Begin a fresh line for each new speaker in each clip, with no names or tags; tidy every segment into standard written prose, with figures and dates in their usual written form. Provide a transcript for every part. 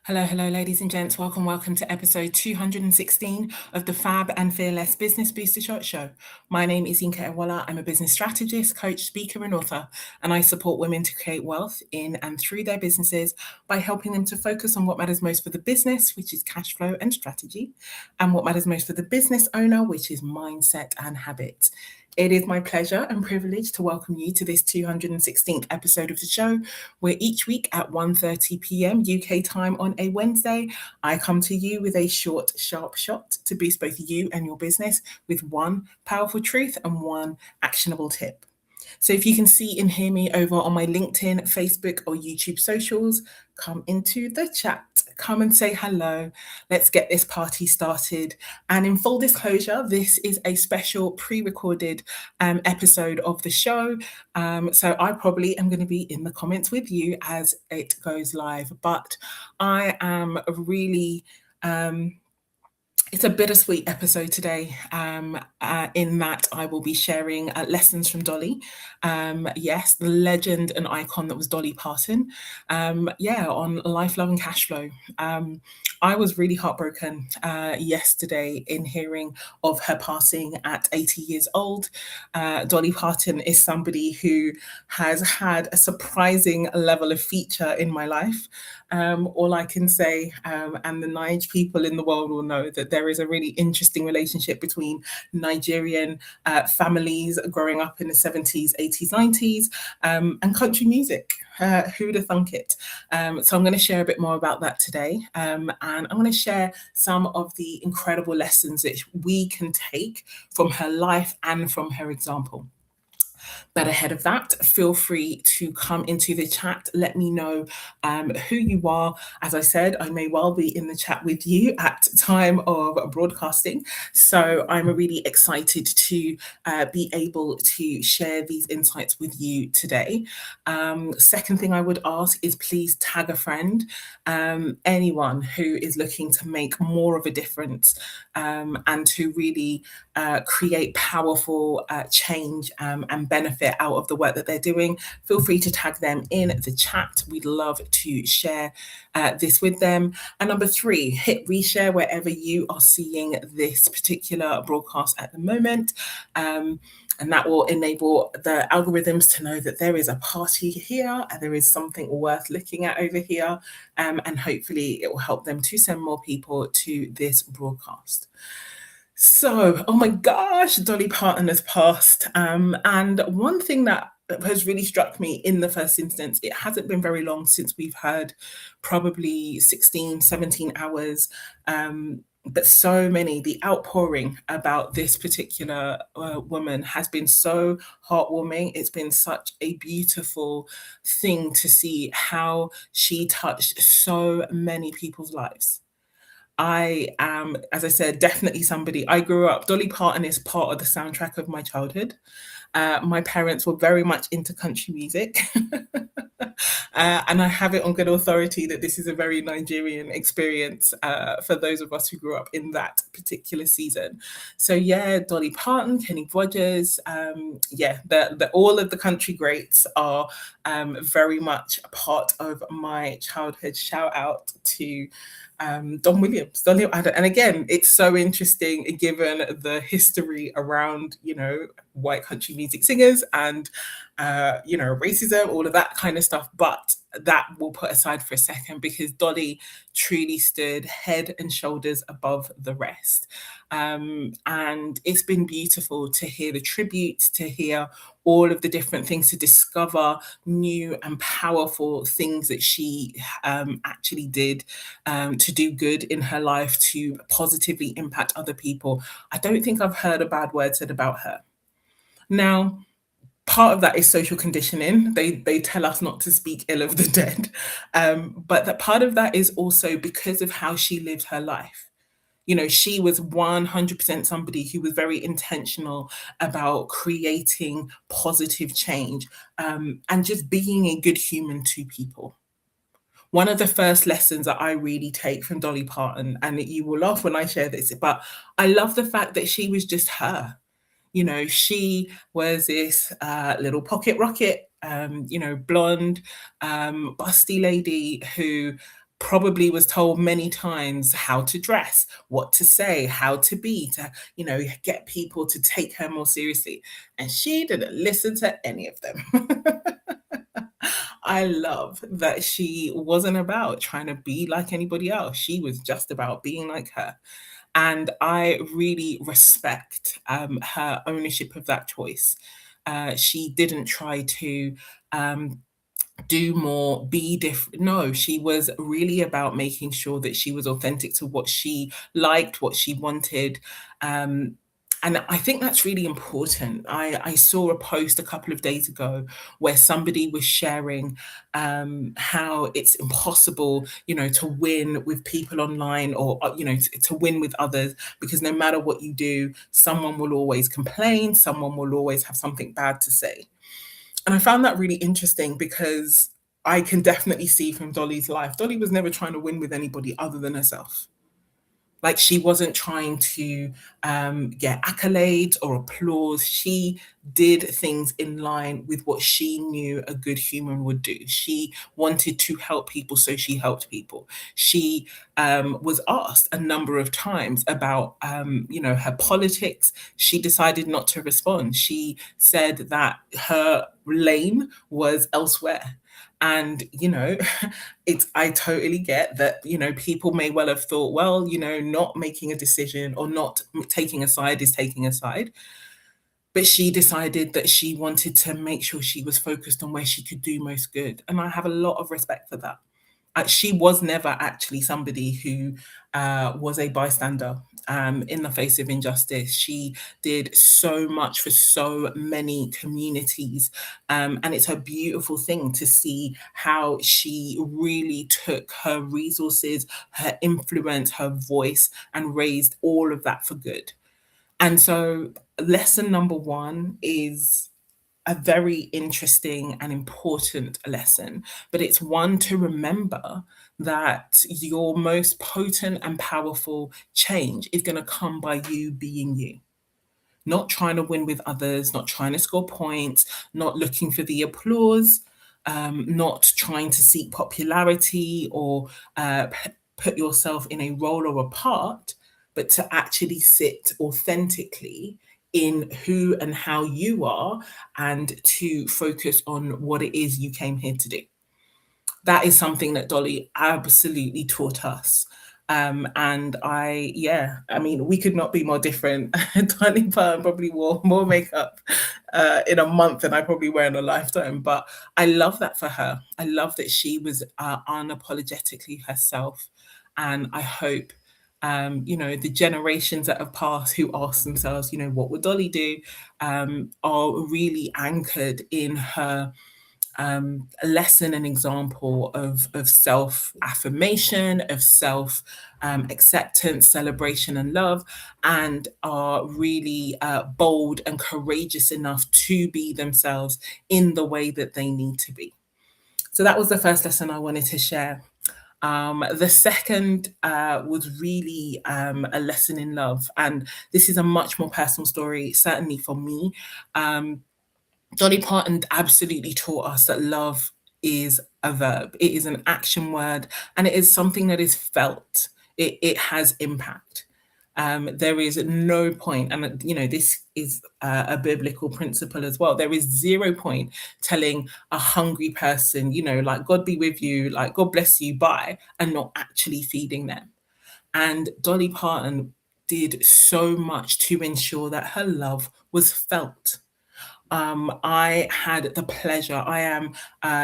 Hello, ladies and gents. Welcome to episode 216 of the FAB and Fearless Business Booster Shot Show. My name is Yinka. I'm a business strategist, coach, speaker, and author, and I support women to create wealth in and through their businesses by helping them to focus on what matters most for the business, which is cash flow and strategy, and what matters most for the business owner, which is mindset and habit. It is my pleasure and privilege to welcome you to this 216th episode of the show, where each week at 1:30 p.m. UK time on a Wednesday, I come to you with a short, sharp shot to boost both you and your business with one powerful truth and one actionable tip. So if you can see and hear me over on my LinkedIn, Facebook, or YouTube socials, come into the chat. Come and say hello. Let's get this party started. And in full disclosure, this is a special pre-recorded episode of the show. So I probably am going to be in the comments with you as it goes live. But I am really... it's a bittersweet episode today in that I will be sharing lessons from Dolly. Yes, the legend and icon that was Dolly Parton. On life, love and cash flow. I was really heartbroken yesterday in hearing of her passing at 80 years old. Dolly Parton is somebody who has had a surprising level of feature in my life. All I can say, and the Nige people in the world will know, that there is a really interesting relationship between Nigerian families growing up in the 70s, 80s, 90s, and country music. Who'd have thunk it? So I'm going to share a bit more about that today. And I'm going to share some of the incredible lessons that we can take from her life and from her example. But ahead of that, feel free to come into the chat. Let me know who you are. As I said, I may well be in the chat with you at time of broadcasting. So I'm really excited to be able to share these insights with you today. Second thing I would ask is please tag a friend, anyone who is looking to make more of a difference and to really create powerful change and benefit out of the work that they're doing. Feel free to tag them in the chat. We'd love to share this with them. And number 3, hit reshare wherever you are seeing this particular broadcast at the moment. And that will enable the algorithms to know that there is a party here and there is something worth looking at over here. And hopefully it will help them to send more people to this broadcast. So, oh my gosh, Dolly Parton has passed. And one thing that has really struck me in the first instance, it hasn't been very long since we've heard probably 16, 17 hours, but so many, the outpouring about this particular woman has been so heartwarming. It's been such a beautiful thing to see how she touched so many people's lives. I am, as I said, definitely somebody. I grew up, Dolly Parton is part of the soundtrack of my childhood. My parents were very much into country music. And I have it on good authority that this is a very Nigerian experience for those of us who grew up in that particular season. So yeah, Dolly Parton, Kenny Rogers, all of the country greats are very much a part of my childhood. Shout out to Don Williams. And again, it's so interesting given the history around, white country music singers and, racism, all of that kind of stuff. But that we'll put aside for a second because Dolly truly stood head and shoulders above the rest. And it's been beautiful to hear the tribute, to hear all of the different things, to discover new and powerful things that she actually did to do good in her life, to positively impact other people. I don't think I've heard a bad word said about her. Now, part of that is social conditioning. They tell us not to speak ill of the dead. But that part of that is also because of how she lived her life. She was 100% somebody who was very intentional about creating positive change and just being a good human to people. One of the first lessons that I really take from Dolly Parton, and you will laugh when I share this, but I love the fact that she was just her. She was this little pocket rocket, blonde, busty lady who probably was told many times how to dress, what to say, how to be, to, get people to take her more seriously. And she didn't listen to any of them. I love that she wasn't about trying to be like anybody else. She was just about being like her. And I really respect her ownership of that choice. She didn't try to um, do more, be different. No, she was really about making sure that she was authentic to what she liked, what she wanted. Um, and I think that's really important. I saw a post a couple of days ago where somebody was sharing how it's impossible, to win with people online, or, to win with others, because no matter what you do, someone will always complain, someone will always have something bad to say. And I found that really interesting because I can definitely see from Dolly's life, Dolly was never trying to win with anybody other than herself. Like, she wasn't trying to get accolades or applause. She did things in line with what she knew a good human would do. She wanted to help people, so she helped people. She was asked a number of times about, her politics. She decided not to respond. She said that her lane was elsewhere. And, it's I totally get that, people may well have thought, well, not making a decision or not taking a side is taking a side. But she decided that she wanted to make sure she was focused on where she could do most good. And I have a lot of respect for that. She was never actually somebody who was a bystander in the face of injustice. She did so much for so many communities. And it's a beautiful thing to see how she really took her resources, her influence, her voice, and raised all of that for good. And so, lesson number one is a very interesting and important lesson, but it's one to remember that your most potent and powerful change is going to come by you being you, not trying to win with others, not trying to score points, not looking for the applause, not trying to seek popularity or put yourself in a role or a part, but to actually sit authentically in who and how you are, and to focus on what it is you came here to do. That is something that Dolly absolutely taught us. And yeah, I mean, we could not be more different. Dolly Parton probably wore more makeup in a month than I probably wear in a lifetime. But I love that for her. I love that she was unapologetically herself. And I hope, the generations that have passed who ask themselves, what would Dolly do, are really anchored in her a lesson, an example of self affirmation, of self acceptance, celebration, and love, and are really bold and courageous enough to be themselves in the way that they need to be. So that was the first lesson I wanted to share. The second was really a lesson in love. And this is a much more personal story, certainly for me. Dolly Parton absolutely taught us that love is a verb, it is an action word, and it is something that is felt. It has impact. There is no point, and this is a biblical principle as well. There is 0 point telling a hungry person, like, God be with you, like, God bless you, bye, and not actually feeding them. And Dolly Parton did so much to ensure that her love was felt. I had the pleasure, I am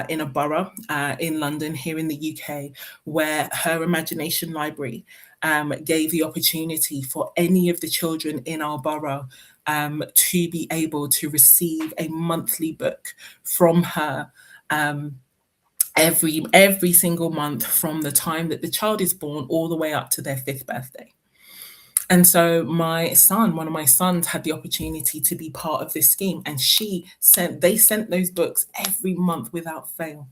in a borough in London, here in the UK, where her Imagination Library gave the opportunity for any of the children in our borough to be able to receive a monthly book from her. Every single month, from the time that the child is born all the way up to their 5th birthday. And so one of my sons had the opportunity to be part of this scheme, and they sent those books every month without fail.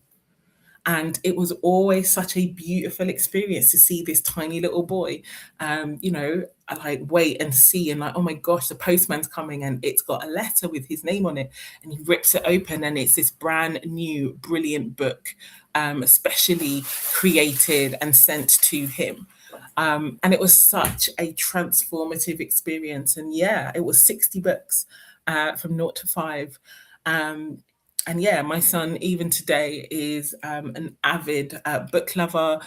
And it was always such a beautiful experience to see this tiny little boy, like wait and see, and like, oh my gosh, the postman's coming and it's got a letter with his name on it. And he rips it open and it's this brand new, brilliant book especially created and sent to him. And it was such a transformative experience. And yeah, it was 60 books from 0 to 5. Um, and yeah, my son, even today, is an avid book lover,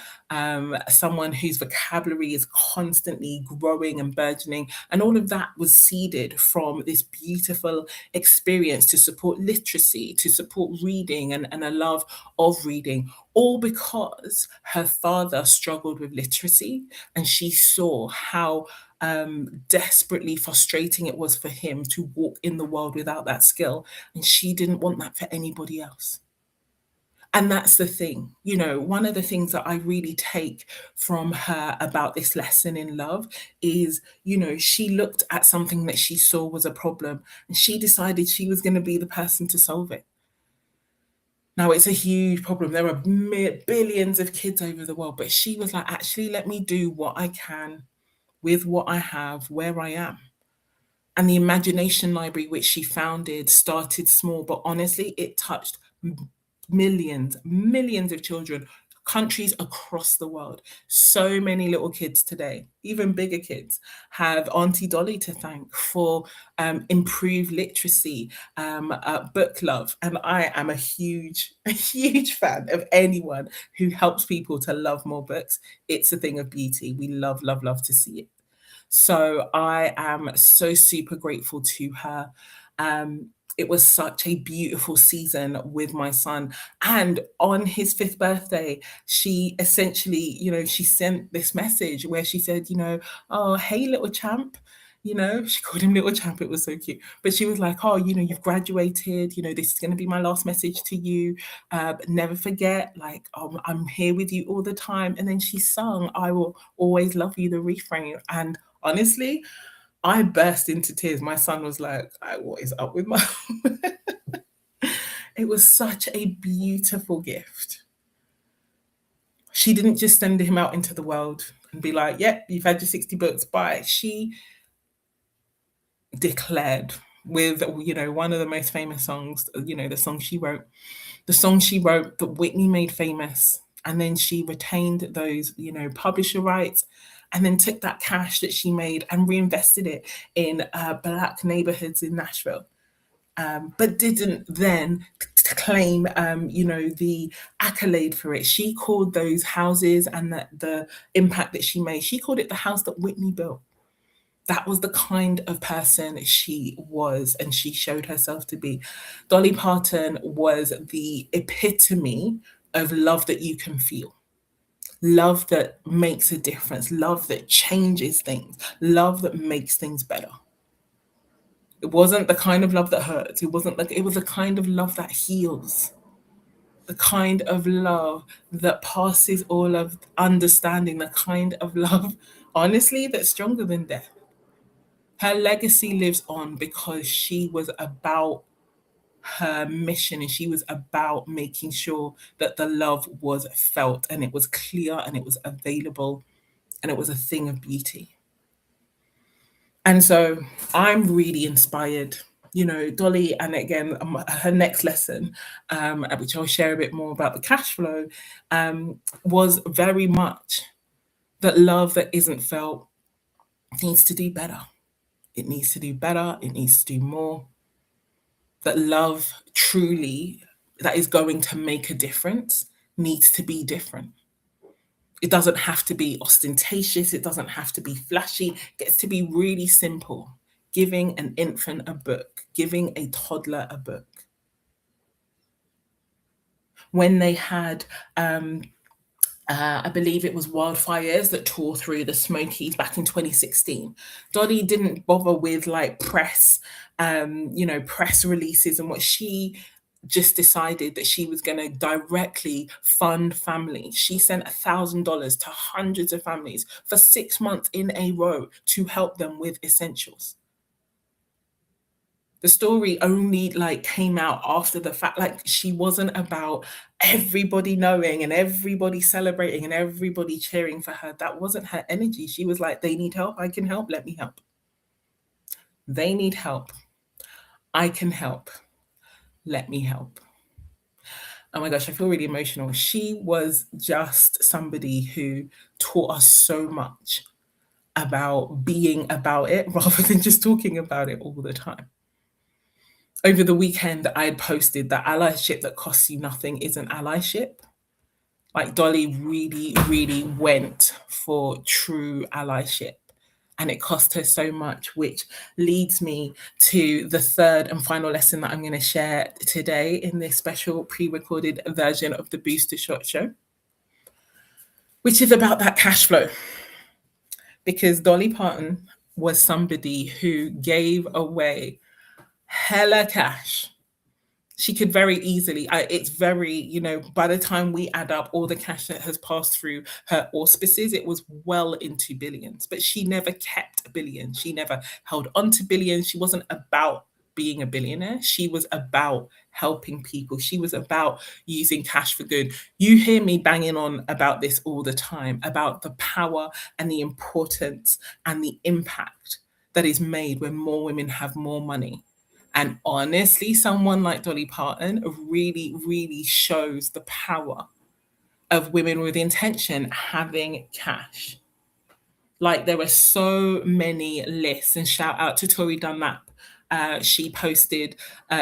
someone whose vocabulary is constantly growing and burgeoning. And all of that was seeded from this beautiful experience to support literacy, to support reading, and a love of reading, all because her father struggled with literacy and she saw how desperately frustrating it was for him to walk in the world without that skill. And she didn't want that for anybody else. And that's the thing, one of the things that I really take from her about this lesson in love is, she looked at something that she saw was a problem and she decided she was going to be the person to solve it. Now, it's a huge problem. There are billions of kids over the world, but she was like, actually, let me do what I can with what I have, where I am. And the Imagination Library, which she founded, started small, but honestly, it touched millions of children, countries across the world. So many little kids today, even bigger kids, have Auntie Dolly to thank for improved literacy, book love. And I am a huge fan of anyone who helps people to love more books. It's a thing of beauty. We love to see it. So I am so super grateful to her. It was such a beautiful season with my son. And on his 5th birthday, she essentially, she sent this message where she said, oh, hey, little champ. She called him little champ. It was so cute. But she was like, oh, you've graduated. This is going to be my last message to you. But never forget, like, I'm here with you all the time. And then she sung, I will always love you, the refrain. And honestly, I burst into tears. My son was like, what is up with my... It was such a beautiful gift. She didn't just send him out into the world and be like, yep, you've had your 60 books, bye. She declared with, one of the most famous songs, the song she wrote that Whitney made famous. And then she retained those, publisher rights, and then took that cash that she made and reinvested it in Black neighborhoods in Nashville. But didn't then claim, the accolade for it. She called those houses and the impact that she made, she called it the house that Whitney built. That was the kind of person she was and she showed herself to be. Dolly Parton was the epitome of love that you can feel. Love that makes a difference, love that changes things, love that makes things better. It wasn't the kind of love that hurts. It was a kind of love that heals. The kind of love that passes all of understanding, the kind of love, honestly, that's stronger than death. Her legacy lives on because she was about her mission and she was about making sure that the love was felt and it was clear and it was available and it was a thing of beauty. And so I'm really inspired. Dolly, and again, her next lesson, which I'll share a bit more about the cash flow, was very much that love that isn't felt needs to do better. It needs to do better. It needs to do more. That love truly, that is going to make a difference, needs to be different. It doesn't have to be ostentatious. It doesn't have to be flashy. It gets to be really simple. Giving an infant a book, giving a toddler a book. When they had, I believe it was wildfires that tore through the Smokies back in 2016, Dolly didn't bother with like press releases and what. She just decided that she was going to directly fund families. She sent $1,000 to hundreds of families for 6 months in a row to help them with essentials. The story only like came out after the fact. Like, she wasn't about everybody knowing and everybody celebrating and everybody cheering for her. That wasn't her energy. She was like, they need help, I can help, let me help. They need help, I can help, let me help. Oh my gosh, I feel really emotional. She was just somebody who taught us so much about being about it rather than just talking about it all the time. Over the weekend, I had posted that allyship that costs you nothing isn't allyship. Like Dolly really, really went for true allyship. And it cost her so much, which leads me to the third and final lesson that I'm going to share today in this special pre recorded version of the Booster Shot Show, which is about that cash flow. Because Dolly Parton was somebody who gave away hella cash. She could very easily, it's very, by the time we add up all the cash that has passed through her auspices, it was well into billions. But she never kept a billion. She never held on to billions. She wasn't about being a billionaire. She was about helping people. She was about using cash for good. You hear me banging on about this all the time, about the power and the importance and the impact that is made when more women have more money. And honestly, someone like Dolly Parton really, really shows the power of women with intention having cash. Like there were so many lists, and shout out to Tori Dunlap. She posted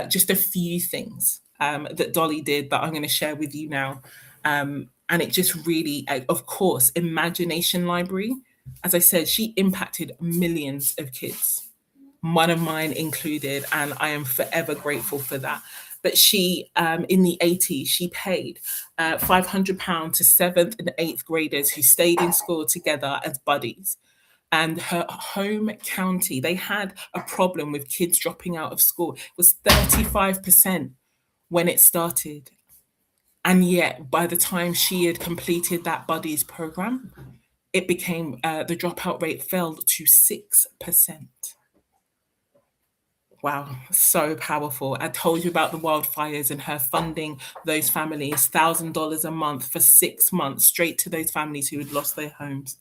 just a few things that Dolly did that I'm going to share with you now. And it just really, of course, Imagination Library. As I said, she impacted millions of kids, one of mine included, and I am forever grateful for that. But she, in the 80s, she paid £500 to seventh and eighth graders who stayed in school together as buddies. And her home county, they had a problem with kids dropping out of school. It was 35% when it started. And yet, by the time she had completed that buddies program, it became the dropout rate fell to 6%. Wow, so powerful. I told you about the wildfires and her funding those families $1,000 a month for 6 months straight to those families who had lost their homes.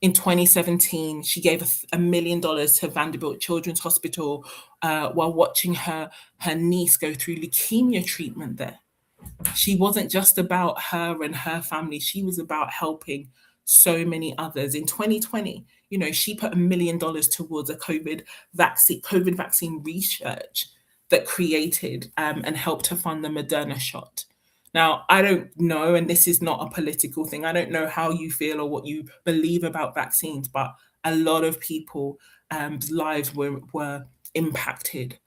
In 2017, she gave $1 million to Vanderbilt Children's Hospital while watching her niece go through leukemia treatment there. She wasn't just about her and her family, she was about helping so many others. In 2020, she put $1 million towards a COVID vaccine research that created and helped to fund the Moderna shot. Now, I don't know, and this is not a political thing, I don't know how you feel or what you believe about vaccines, but a lot of people lives were impacted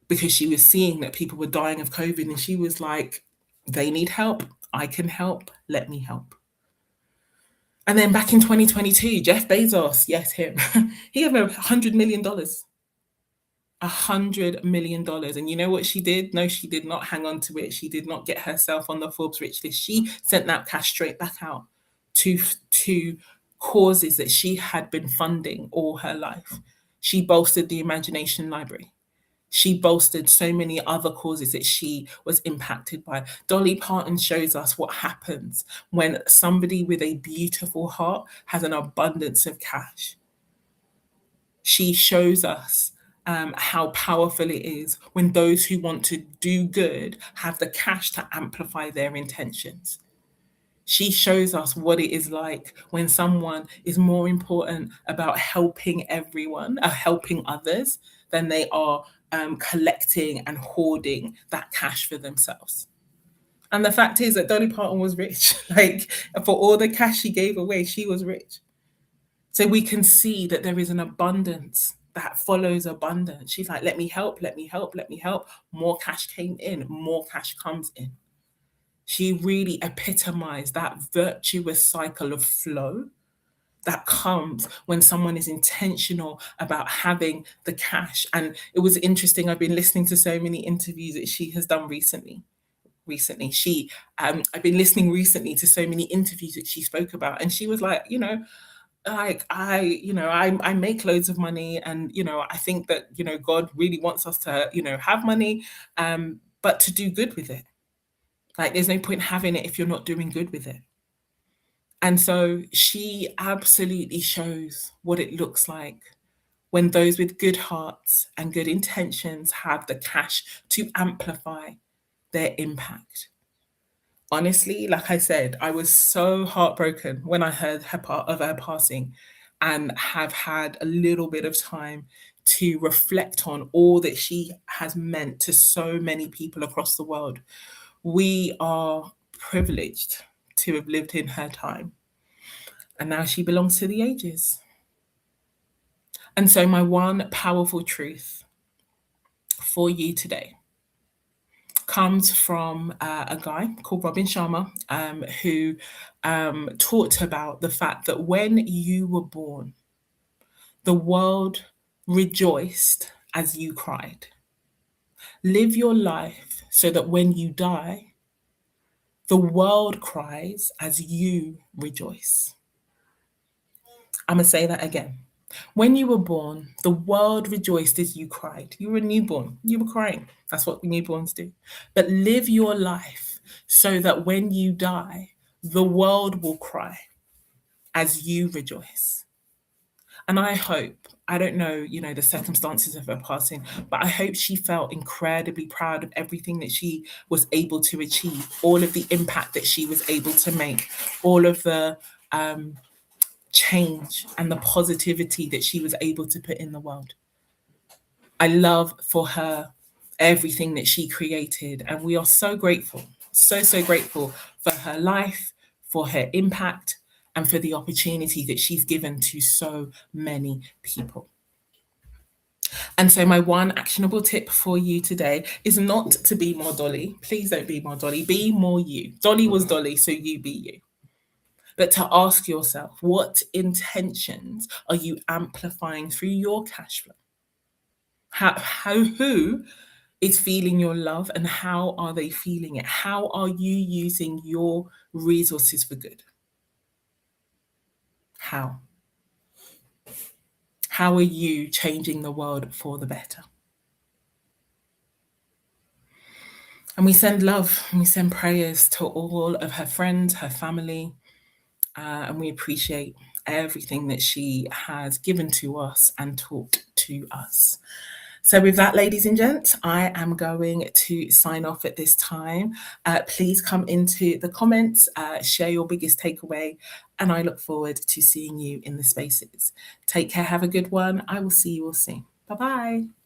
because she was seeing that people were dying of COVID, and she was like, they need help. I can help. Let me help. And then back in 2022, Jeff Bezos, yes, him, he gave her $100 million. $100 million. And you know what she did? No, she did not hang on to it. She did not get herself on the Forbes rich list. She sent that cash straight back out to causes that she had been funding all her life. She bolstered the Imagination Library. She bolstered so many other causes that she was impacted by. Dolly Parton shows us what happens when somebody with a beautiful heart has an abundance of cash. She shows us how powerful it is when those who want to do good have the cash to amplify their intentions. She shows us what it is like when someone is more important about helping everyone, helping others, than they are collecting and hoarding that cash for themselves. And the fact is that Dolly Parton was rich. Like, for all the cash she gave away, she was rich. So we can see that there is an abundance that follows abundance. She's like, let me help, let me help, let me help. More cash came in, more cash comes in. She really epitomized that virtuous cycle of flow that comes when someone is intentional about having the cash. And it was interesting. I've been listening to so many interviews that she has done recently. I've been listening recently to so many interviews that she spoke about, and she was like, I make loads of money, and I think that God really wants us to have money, but to do good with it. Like, there's no point having it if you're not doing good with it. And so she absolutely shows what it looks like when those with good hearts and good intentions have the cash to amplify their impact. Honestly, like I said, I was so heartbroken when I heard her part of her passing, and have had a little bit of time to reflect on all that she has meant to so many people across the world. We are privileged to have lived in her time, and now she belongs to the ages. And so, my one powerful truth for you today comes from a guy called Robin Sharma, who talked about the fact that when you were born, the world rejoiced as you cried. Live your life so that when you die, the world cries as you rejoice. I'm going to say that again. When you were born, the world rejoiced as you cried. You were a newborn, you were crying. That's what newborns do. But live your life so that when you die, the world will cry as you rejoice. And I hope, I don't know, the circumstances of her passing, but I hope she felt incredibly proud of everything that she was able to achieve, all of the impact that she was able to make, all of the change and the positivity that she was able to put in the world. I love for her everything that she created, and we are so grateful, so grateful for her life, for her impact, and for the opportunity that she's given to so many people. And so, my one actionable tip for you today is not to be more Dolly. Please don't be more Dolly. Be more you. Dolly was Dolly, so you be you. But to ask yourself, what intentions are you amplifying through your cash flow? Who is feeling your love, and how are they feeling it? How are you using your resources for good? How? How are you changing the world for the better? And we send love and we send prayers to all of her friends, her family, and we appreciate everything that she has given to us and taught to us. So, with that, ladies and gents, I am going to sign off at this time. Please come into the comments, share your biggest takeaway, and I look forward to seeing you in the spaces. Take care, have a good one. I will see you all soon. Bye bye.